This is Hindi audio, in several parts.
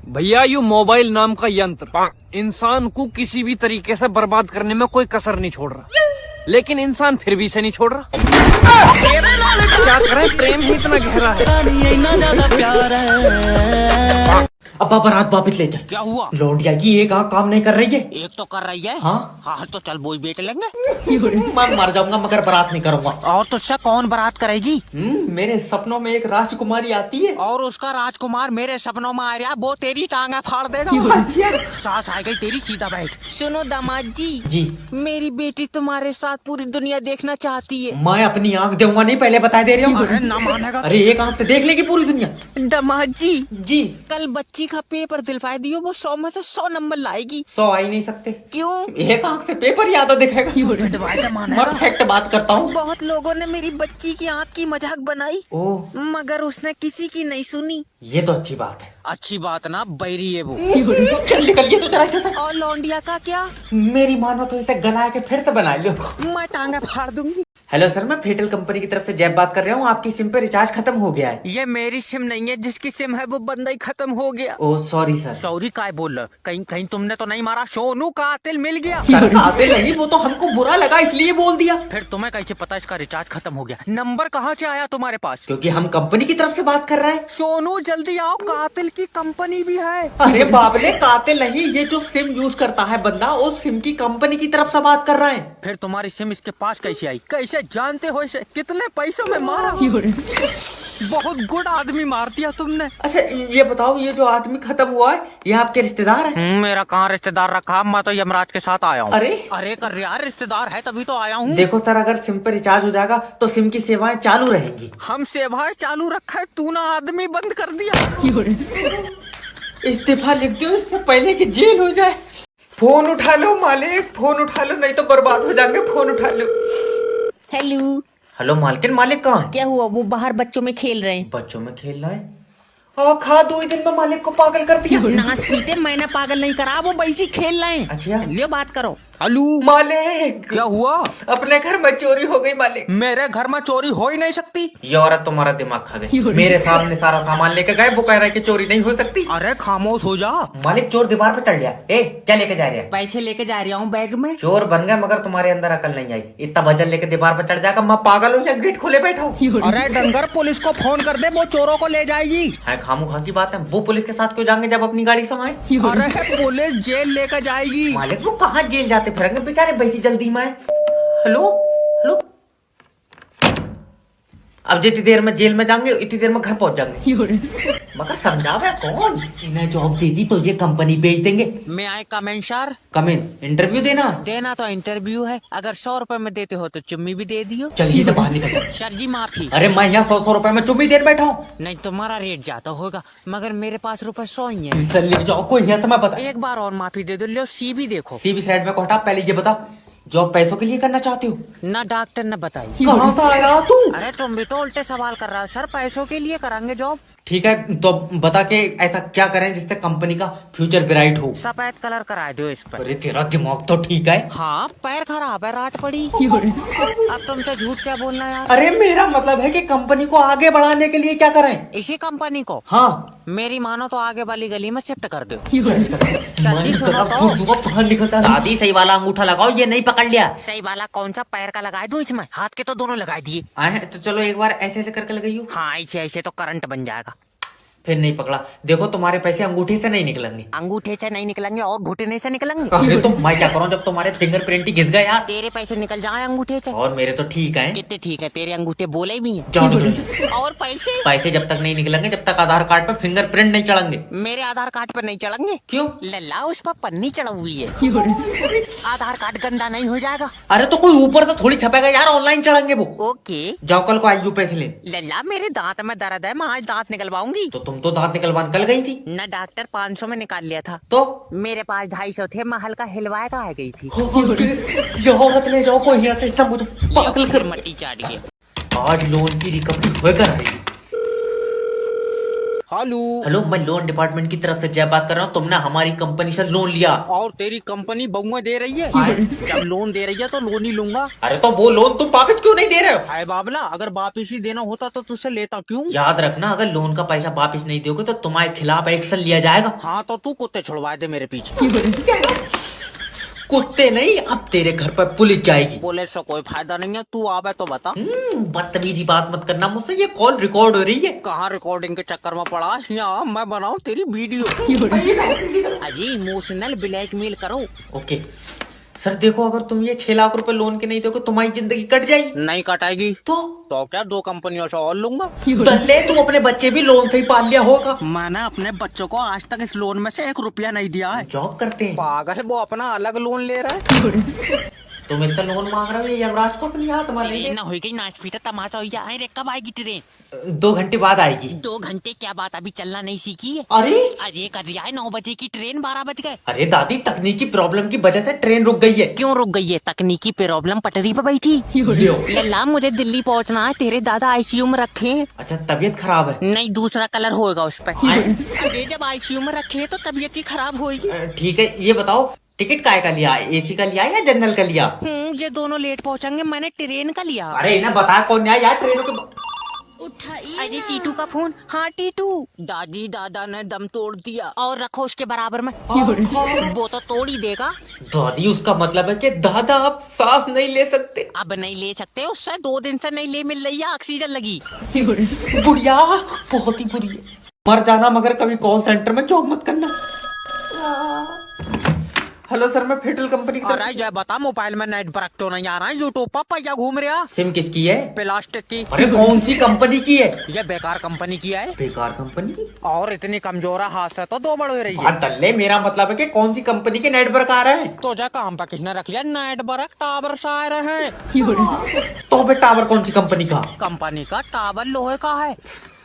भैया यू मोबाइल नाम का यंत्र इंसान को किसी भी तरीके से बर्बाद करने में कोई कसर नहीं छोड़ रहा, लेकिन इंसान फिर भी इसे नहीं छोड़ रहा। क्या करें, प्रेम ही इतना गहरा है। अब बारात वापिस ले चल। क्या हुआ? लौंडिया की एक आँख काम नहीं कर रही है। एक तो कर रही है। हाँ हाँ तो चल बोई बेट लेंगे। मैं मर जाऊंगा मगर बारात नहीं करूंगा। और तुझसे कौन बारात करेगी? मेरे सपनों में एक राजकुमारी आती है और उसका राजकुमार मेरे सपनों में आ रहा, वो तेरी टांगे फाड़ देगा। सास आ गई तेरी, सीधा बैठ। सुनो दामाद जी, मेरी बेटी तुम्हारे साथ पूरी दुनिया देखना चाहती है। मैं अपनी आँख दूंगा नहीं, पहले बता दे रही हूँ। अरे ना मानेगा। अरे एक आँख से देख लेगी पूरी दुनिया। दामाद जी कल बच्ची का पेपर दिलवाई दियो, वो 100 में से 100 नंबर लाएगी। 100 आ ही नहीं सकते। क्यों? एक आँख से पेपर याद दिखेगा। मैं फैक्ट बात करता हूँ। बहुत लोगों ने मेरी बच्ची की आँख की मजाक बनाई, मगर उसने किसी की नहीं सुनी। ये तो अच्छी बात है। अच्छी बात ना, बैरी है वो। चल निकलिए तो जरा। और लौंडिया का क्या? मेरी मानो तो इसे गला के फिर से बना लो। मैं टांगे फाड़ दूंगी। हेलो सर, मैं फेटल कंपनी की तरफ से जैब बात कर रहा हूँ। आपकी सिम पे रिचार्ज खत्म हो गया है। ये मेरी सिम नहीं है, जिसकी सिम है वो बंदा ही खत्म हो गया। Oh sorry sir. सॉरी काय बोल रहा? कहीं कहीं तुमने तो नहीं मारा? सोनू कातिल मिल गया। सर कातिल नहीं, वो तो हमको बुरा लगा इसलिए बोल दिया। फिर तुम्हें कैसे पता इसका रिचार्ज खत्म हो गया? नंबर कहाँ से आया तुम्हारे पास? क्योंकि हम कंपनी की तरफ से बात कर रहे हैं। सोनू जल्दी आओ, कातिल की कंपनी भी है। अरे बाबले, कातिल नहीं, ये जो सिम यूज करता है बंदा, उस सिम की कंपनी की तरफ से बात कर रहे हैं। फिर तुम्हारी सिम इसके पास कैसे आई? कैसे जानते हो इसे? कितने पैसों में मारा? बहुत गुड आदमी मार दिया तुमने। अच्छा ये बताओ, ये जो आदमी खत्म हुआ है ये आपके रिश्तेदार है? मेरा कहाँ रिश्तेदार रखा, मैं तो यमराज के साथ आया हूँ। अरे कर यार, रिश्तेदार है तभी तो आया हूँ। देखो सर, अगर सिम पे रिचार्ज हो जाएगा तो सिम की सेवाएं चालू रहेंगी। हम सेवाएं चालू रखा है, तू ना आदमी बंद कर दिया। इस्तीफा लिख दो इससे पहले कि जेल हो जाए। फोन उठा लो मालिक, फोन उठा लो, नहीं तो बर्बाद हो जाएंगे। फोन उठा लो। हेलो। हेलो मालकिन, मालिक कहाँ है? क्या हुआ? वो बाहर बच्चों में खेल रहे हैं। बच्चों में खेल रहा है? खा 2 ही दिन में मालिक को पागल कर दिया। नाच पीते, मैंने पागल नहीं करा, वो वैसे खेल रहे हैं। अच्छा लियो बात करो। हेलो मालिक। क्या हुआ? अपने घर में चोरी हो गई मालिक। मेरे घर में चोरी हो ही नहीं सकती। ये औरत तुम्हारा दिमाग खा गई। मेरे सामने सारा सामान लेके गए, वो कह रहा है कि चोरी नहीं हो सकती। अरे खामोश हो जा। मालिक चोर दीवार पे चढ़ गया। क्या लेके जा रहे हैं? पैसे लेके जा रहा हूँ बैग में। चोर बन गए मगर तुम्हारे अंदर अकल नहीं आई। इतना वजन लेके दीवार पे चढ़ जाएगा, मैं पागल हूँ या गेट खोले बैठा हूँ? अरे डंगर, पुलिस को फोन कर दे, वो चोरों को ले जाएगी। खामो खा की बात है। वो पुलिस के साथ क्यों जाएंगे जब अपनी गाड़ी से आए? अरे पुलिस जेल लेकर जाएगी। मालिक वो कहाँ जेल जाते फिरेंगे बेचारे, बैठी जल्दी में। हेलो हेलो, अब जितनी देर में जेल में जाएंगे इतनी देर में घर पहुंच जाएंगे। मगर समझावे कौन? इन्हें जॉब दे दी तो ये कंपनी बेच देंगे। मैं आए कमेंट सर। कमेंट इंटरव्यू देना तो इंटरव्यू है। अगर 100 रुपए में देते हो तो चुम्मी भी दे दियो। चलिए तो बाहर निकल। सर जी माफी। अरे मैं यहाँ 100 रुपए में चुम्मी देर बैठा हूँ। नहीं तुम्हारा रेट ज्यादा होगा, मगर मेरे पास रुपए 100 ही है। सर ले जाओ, कोई है तो मैं बता। एक बार और माफी दे दो। लो सीवी देखो। सीवी साइड में को हटा। पहले ये बता, जॉब पैसों के लिए करना चाहती हो? ना डॉक्टर ने बताई। कहाँ से आया तू? अरे तुम भी तो उल्टे सवाल कर रहा है। सर पैसों के लिए करांगे जॉब। ठीक है तो बता के ऐसा क्या करें जिससे कंपनी का फ्यूचर ब्राइट हो? सफेद कलर करा दो इस पर। अरे तेरा दिमाग तो ठीक है। हाँ पैर खराब है, रात पड़ी। अब तुमसे झूठ क्या बोलना यार? अरे मेरा मतलब है कि कंपनी को आगे बढ़ाने के लिए क्या करें? इसी कंपनी को? हाँ। मेरी मानो तो आगे वाली गली में शिफ्ट कर दो। दादी सही वाला अंगूठा लगाओ, ये नहीं पकड़ लिया। सही वाला कौन सा? पैर का लगा दूं इसमें? हाथ के तो दोनों लगा दिए। तो चलो एक बार ऐसे ऐसे करके लगाइयो। हाँ ऐसे ऐसे तो करंट बन जाएगा। फिर नहीं पकड़ा। देखो तुम्हारे पैसे अंगूठे से नहीं निकलेंगे। अंगूठे से नहीं निकलेंगे और घुटने से निकलेंगे। अरे तो मैं क्या करूं जब तुम्हारे फिंगरप्रिंट ही घिस गए यार। तेरे पैसे निकल जाए अंगूठे से। और मेरे तो ठीक है। कितने ठीक है? तेरे अंगूठे बोले भी हैं। जाओ निकलो। और पैसे? पैसे जब तक नहीं निकलेंगे, जब तक आधार कार्ड पे फिंगरप्रिंट नहीं चढ़ेंगे। मेरे आधार कार्ड पर नहीं चढ़ेंगे? क्यों? लल्ला उस पर पन्नी चढ़ हुई है। आधार कार्ड गंदा नहीं हो जाएगा? अरे तो कोई ऊपर तो थोड़ी छपेगा यार, ऑनलाइन चढ़ेंगे वो। ओके जाओ कल को आईयू पैसे ले। लल्ला मेरे दांत में दर्द है, मैं आज दांत निकलवाऊंगी। तो तुम तो दांत निकलवाने कल गई थी न डॉक्टर 500 में निकाल लिया था। तो मेरे पास 250 थे, मैं हल्का हिलवाए का आ गई थी। ये औरत ले जाओ, कोई नहीं आता मुझे पागल कर। मट्टी चाट गया। आज लोन की रिकवरी होकर रही। हेलो हेलो, मैं लोन डिपार्टमेंट की तरफ से जय बात कर रहा हूँ। तुमने हमारी कंपनी से लोन लिया। और तेरी कंपनी बहुआ दे रही है। जब लोन दे रही है तो लोन ही लूंगा। अरे तो वो लोन तुम वापस क्यों नहीं दे रहे हो? हाय बाबला, अगर वापिस ही देना होता तो तुझसे लेता क्यों? याद रखना, अगर लोन का पैसा वापस नहीं दोगे तो तुम्हारे खिलाफ एक्शन लिया जाएगा। हाँ तो तू कुत्ते छुड़वा दे मेरे पीछे। कुत्ते नहीं, अब तेरे घर पर पुलिस जाएगी। पुलिस से कोई फायदा नहीं है, तू आवे तो बता। बदतमीजी बात मत करना मुझसे, ये कॉल रिकॉर्ड हो रही है। कहाँ रिकॉर्डिंग के चक्कर में पड़ा? यहाँ मैं बनाऊँ तेरी वीडियो। अजी इमोशनल ब्लैकमेल करो। ओके सर, देखो अगर तुम ये 6 लाख रुपए लोन के नहीं दोगे तुम्हारी जिंदगी कट जाएगी। नहीं कटाएगी तो क्या 2 कंपनियों से और लूंगा। दल्ले, तू अपने बच्चे भी लोन से ही पाल लिया होगा। मैंने अपने बच्चों को आज तक इस लोन में से 1 रुपया नहीं दिया है। जॉब करते हैं। पागल है, वो अपना अलग लोन ले रहा है। तुम इतना लोन मांग रहे हो, ये यमराज को अपनी हाथ में नहीं ना होगी नाच पीटा तमाशा हो जाए। अरे कब आएगी ट्रेन? 2 घंटे बाद आएगी। 2 घंटे क्या बात, अभी चलना नहीं सीखी है? अरे अरे कर दिया है 9 बजे की ट्रेन, 12 बज गए। अरे दादी, तकनीकी प्रॉब्लम की वजह से ट्रेन रुक गई है। क्यों रुक गई है? तकनीकी प्रॉब्लम, पटरी पे बैठी। लल्ला मुझे दिल्ली पहुंचना है, तेरे दादा आईसीयू में रखे हैं। अच्छा, तबीयत खराब है? नहीं, दूसरा कलर होएगा उस पे। अरे जब आईसीयू में रखे हैं तो तबीयत ही खराब होगी। ठीक है, ये बताओ टिकट काय का लिया? एसी का लिया या जनरल का लिया? ये दोनों लेट पहुंचेंगे, मैंने ट्रेन का लिया। अरे इन्हें बता कौन है यार ट्रेनों के। अरे टीटू का फोन। हाँ टीटू, दादी दादा ने दम तोड़ दिया। और रखो उसके बराबर में। वो तो तोड़ ही देगा। दादी, उसका मतलब है कि दादा आप सांस नहीं ले सकते? अब नहीं ले सकते, उससे 2 दिन से नहीं ले मिल रही है, ऑक्सीजन लगी। बुढ़िया बहुत ही बुरी है। मर जाना मगर कभी कॉल सेंटर में जॉब मत करना। हेलो सर, मैं फेडरल कंपनी की अरे जय बता, मोबाइल में नेट वर्क तो नहीं आ रहा है? यूट्यूब पर पहिया घूम रहा। सिम किसकी है? प्लास्टिक की। अरे कौन सी कंपनी की है? ये बेकार कंपनी की है। बेकार कंपनी? और इतनी कमजोर है, हाथ से तो 2 बड़ हो रही है। बात दल्ले, मेरा मतलब है कि कौन सी कंपनी के नेटवर्क आ रहे हैं? तो जा काम पर किसने रख लिया? नेट वर्क टावर से आ रहे हैं। तो बे टावर कौन सी कंपनी का? कंपनी का टावर लोहे का है।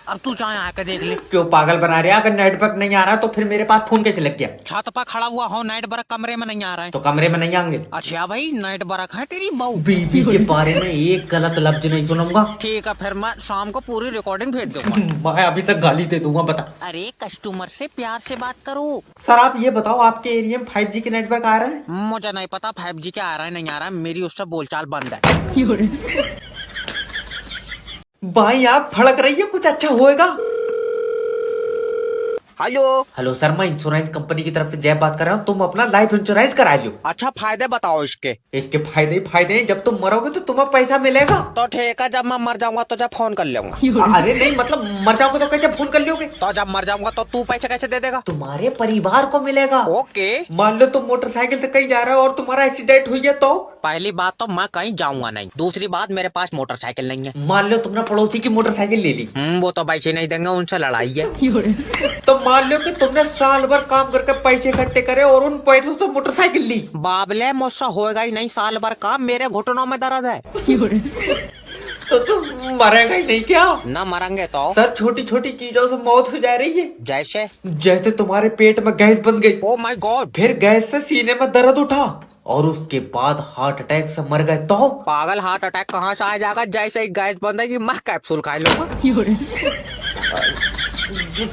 अब तू चाहे आकर देख ले। क्यों पागल बना रहे? अगर नेटवर्क नहीं आ रहा तो फिर मेरे पास फोन कैसे लग गया? छत पर खड़ा हुआ हो, नेट वर्क कमरे में नहीं आ रहा है। तो कमरे में नहीं आएंगे? अच्छा भाई, नेट वर्क है तेरी बहू। बीबी के बारे में एक गलत लफ्ज नहीं सुनूंगा। ठीक है, फिर मैं शाम को पूरी रिकॉर्डिंग भेज दूंगा। मैं अभी तक गाली दे दूंगा। बता। अरे कस्टमर से प्यार से बात करो। सर आप ये बताओ, आपके एरिया में 5G के नेटवर्क आ रहे हैं? मुझे नहीं पता 5G क्या आ रहा है नहीं आ रहा है, मेरी उससे बोलचाल बंद है। भाई आप फड़क रही है, कुछ अच्छा होएगा। हेलो हेलो सर, मैं इंश्योरेंस कंपनी की तरफ से जय बात कर रहा हूँ। तुम अपना लाइफ इंश्योरेंस करा लो। अच्छा, फायदे बताओ इसके। इसके फायदे ही फायदे हैं। जब तुम मरोगे तो तुम्हें पैसा मिलेगा। तो ठीक है, जब मैं मर जाऊंगा तो जब फोन कर लूंगा। अरे नहीं, मतलब मर जाओगे तो कैसे फोन कर लोगे? तो जब मर जाऊंगा तो तू पैसे कैसे दे देगा? तुम्हारे परिवार को मिलेगा। ओके। मान लो तुम मोटरसाइकिल से कहीं जा रहे हो और तुम्हारा एक्सीडेंट हुई है तो? पहली बात तो मैं कहीं जाऊंगा नहीं, दूसरी बात मेरे पास मोटरसाइकिल नहीं है। मान लो तुमने पड़ोसी की मोटरसाइकिल ले ली। वो तो पैसे नहीं देंगे, उनसे लड़ाई है। तो मान लो कि तुमने साल भर काम करके पैसे इकट्ठे करे और उन पैसों से मोटरसाइकिल ली। बाबले, मुझसे होएगा ही नहीं साल भर काम, मेरे घुटनों में दर्द है। तो तुम मरेगा ही नहीं क्या? न मरेंगे तो? सर, छोटी छोटी चीजों से मौत हो जा रही है। जैसे? जैसे तुम्हारे पेट में गैस बन गई। Oh my God. फिर गैस से सीने में दर्द उठा और उसके बाद हार्ट अटैक से मर गए तो? पागल, हार्ट अटैक कहाँ से आ जाएगा? जैसे ही गैस बंदेगी मैं कैप्सूल खा लूंगा।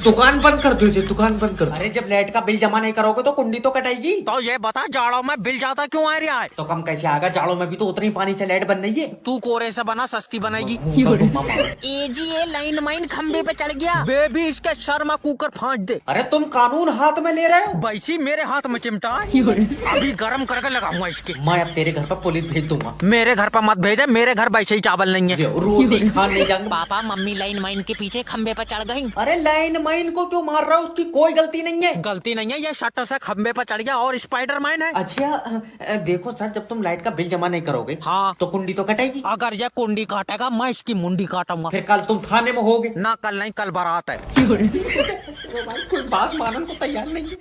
दुकान बंद कर दो, दुकान बंद कर दो। अरे जब लाइट का बिल जमा नहीं करोगे तो कुंडी तो कटेगी। तो ये बता, जाड़ों में बिल ज्यादा क्यों आ रहा है? तो कम कैसे आएगा? जाड़ों में भी तो उतनी पानी से लाइट बन रही है। तू कोरे से बना, सस्ती बनेगी। ये लाइन माइन खंबे पे चढ़ गया। बेबी, इसके शर्मा कुकर फाँच दे। अरे तुम कानून हाथ में ले रहे हो। बैसी मेरे हाथ में चिमटा है। अभी गर्म करके लगाऊंगा इसके। मैं अब तेरे घर पर पुलिस भेज दूंगा। मेरे घर पर मत भेजे, मेरे घर वैसे ही चावल नहीं है। रोटी खाने नहीं जाऊंगा। पापा मम्मी लाइन माइन के पीछे खंबे पर चढ़ गई। अरे लाइन माइन को क्यों मार रहा है? उसकी कोई गलती नहीं है। गलती नहीं है, ये शटर से खंबे पर चढ़ गया और स्पाइडर मैन है। अच्छा देखो सर, जब तुम लाइट का बिल जमा नहीं करोगे हाँ तो कुंडी तो कटेगी। अगर ये कुंडी काटेगा मैं इसकी मुंडी काटूंगा। फिर कल तुम थाने में होगे ना। कल नहीं, कल बारात है। कोई बात मानने को तैयार नहीं है।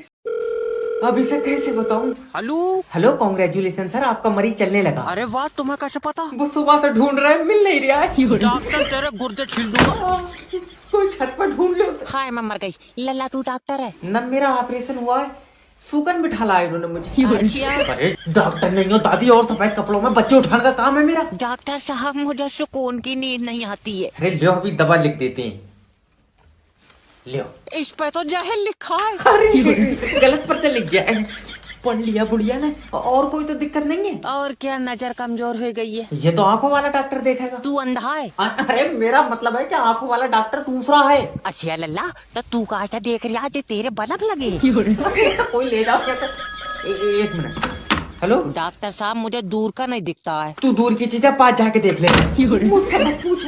अब इसे कैसे बताऊं? हेलो हेलो, कांग्रेचुलेशन सर, आपका मरीज चलने लगा। अरे वाह, तुम्हें कैसे पता? वो सुबह से ढूंढ रहे हैं, मिल नहीं रहा है। डॉक्टर तेरे गुर्दे छील दूंगा। कोई छत पर ढूंढ लो। हाय, मैं मर गई। लल्ला तू डॉक्टर है? न, मेरा ऑपरेशन हुआ है। सुकन बिठा लाए उन्होंने मुझे। अच्छा। अरे डॉक्टर नहीं हो दादी, और सफेद कपड़ों में बच्चे उठाने का काम है मेरा। डॉक्टर साहब, मुझे सुकून की नींद नहीं आती है। अरे लो, अभी दवा लिख देते हैं। लियो। इस पे तो जहल लिखा है। अरे गलत पर्चा लिख गया है। पढ़ लिया बुढ़िया ने। और कोई तो दिक्कत नहीं है? और क्या, नजर कमजोर हो गई है। ये तो आंखों वाला डॉक्टर देखेगा। तू अंधा है? अरे मेरा मतलब है कि आंखों वाला डॉक्टर दूसरा है। अच्छा लल्ला, तो तू कहा देख रहा है तेरे बल्ब लगे? कोई ले जाओ क्या? एक मिनट। हेलो डॉक्टर साहब, मुझे दूर का नहीं दिखता है। तू दूर की चीजें पास जाके देख ले। मुझसे मत पूछ।